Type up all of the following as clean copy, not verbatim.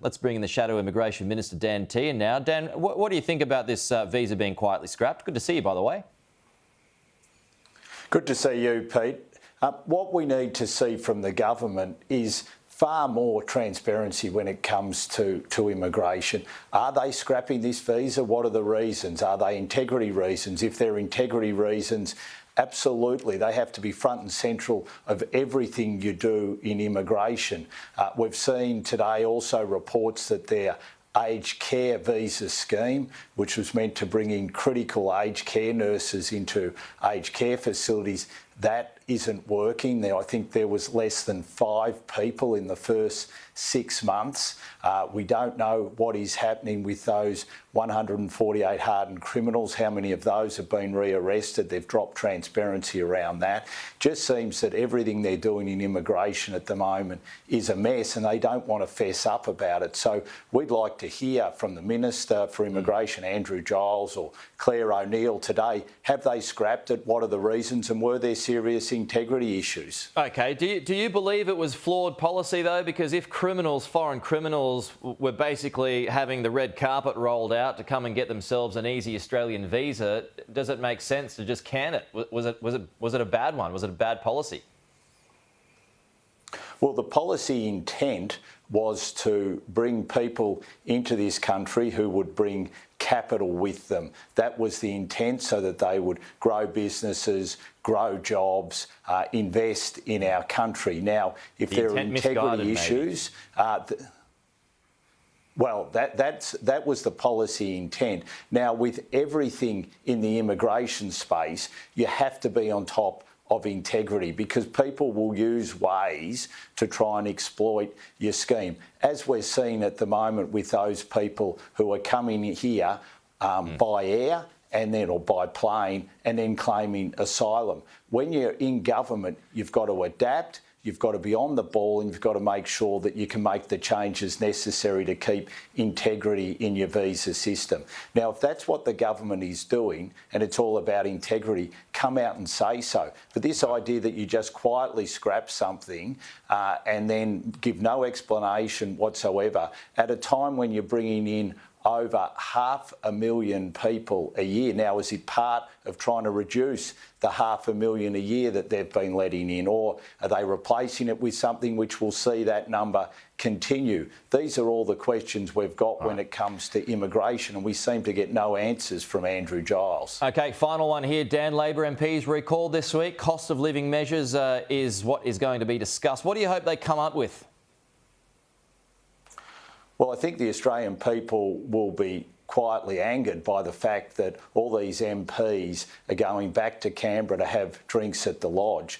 Let's bring in the Shadow Immigration Minister Dan Tehan now. Dan, what do you think about this visa being quietly scrapped? Good to see you, by the way. Good to see you, Pete. What we need to see from the government is far more transparency when it comes to immigration. Are they scrapping this visa? What are the reasons? Are they integrity reasons? If they're integrity reasons, absolutely, they have to be front and central of everything you do in immigration. We've seen today also reports that their aged care visa scheme, which was meant to bring in critical aged care nurses into aged care facilities, that isn't working. Now, I think there was less than 5 people in the first 6 months. We don't know what is happening with those 148 hardened criminals. How many of those have been rearrested? They've dropped transparency around that. Just seems that everything they're doing in immigration at the moment is a mess, and they don't want to fess up about it. So we'd like to hear from the Minister for Immigration, Andrew Giles, or Claire O'Neill today. Have they scrapped it? What are the reasons? And were there serious integrity issues? OK, do you believe it was flawed policy, though? Because if foreign criminals, were basically having the red carpet rolled out to come and get themselves an easy Australian visa, does it make sense to just can it? Was it a bad one? Was it a bad policy? Well, the policy intent was to bring people into this country who would bring capital with them. That was the intent, so that they would grow businesses, grow jobs, invest in our country. Now, if there are integrity issues, well, that was the policy intent. Now, with everything in the immigration space, you have to be on top of integrity, because people will use ways to try and exploit your scheme, as we're seeing at the moment with those people who are coming here by air or by plane and then claiming asylum. When you're in government, you've got to adapt. You've got to be on the ball, and you've got to make sure that you can make the changes necessary to keep integrity in your visa system. Now, if that's what the government is doing and it's all about integrity, come out and say so. But this idea that you just quietly scrap something and then give no explanation whatsoever at a time when you're bringing in over 500,000 people a year. Now, is it part of trying to reduce the 500,000 a year that they've been letting in, or are they replacing it with something which will see that number continue? These are all the questions we've got when it comes to immigration, and we seem to get no answers from Andrew Giles. OK, final one here. Dan, Labor MPs recalled this week. Cost of living measures is what is going to be discussed. What do you hope they come up with? Well, I think the Australian people will be quietly angered by the fact that all these MPs are going back to Canberra to have drinks at the lodge.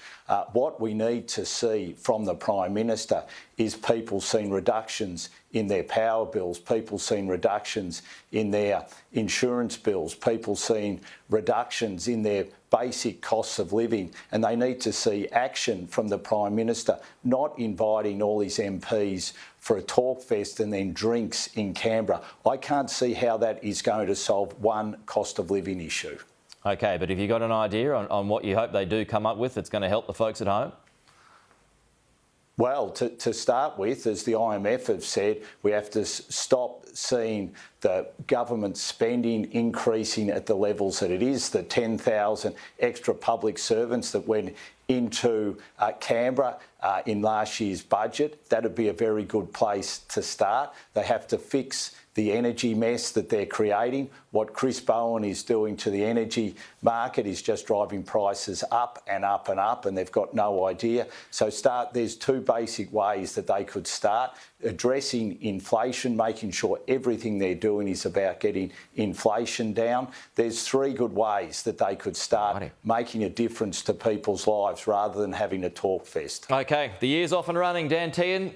What we need to see from the Prime Minister is people seeing reductions in their power bills, people seeing reductions in their insurance bills, people seeing reductions in their basic costs of living, and they need to see action from the Prime Minister, not inviting all his MPs for a talkfest and then drinks in Canberra. I can't see how that is going to solve one cost of living issue. OK, but have you got an idea on what you hope they do come up with that's going to help the folks at home? Well, to start with, as the IMF have said, we have to stop seeing the government spending increasing at the levels that it is. The 10,000 extra public servants that went into Canberra in last year's budget, that would be a very good place to start. They have to fix the energy mess that they're creating. What Chris Bowen is doing to the energy market is just driving prices up and up and up, and they've got no idea. So there's 2 basic ways that they could start: addressing inflation, making sure everything they're doing is about getting inflation down. There's 3 good ways that they could start making a difference to people's lives rather than having a talk fest. OK, the year's off and running. Dan Tehan,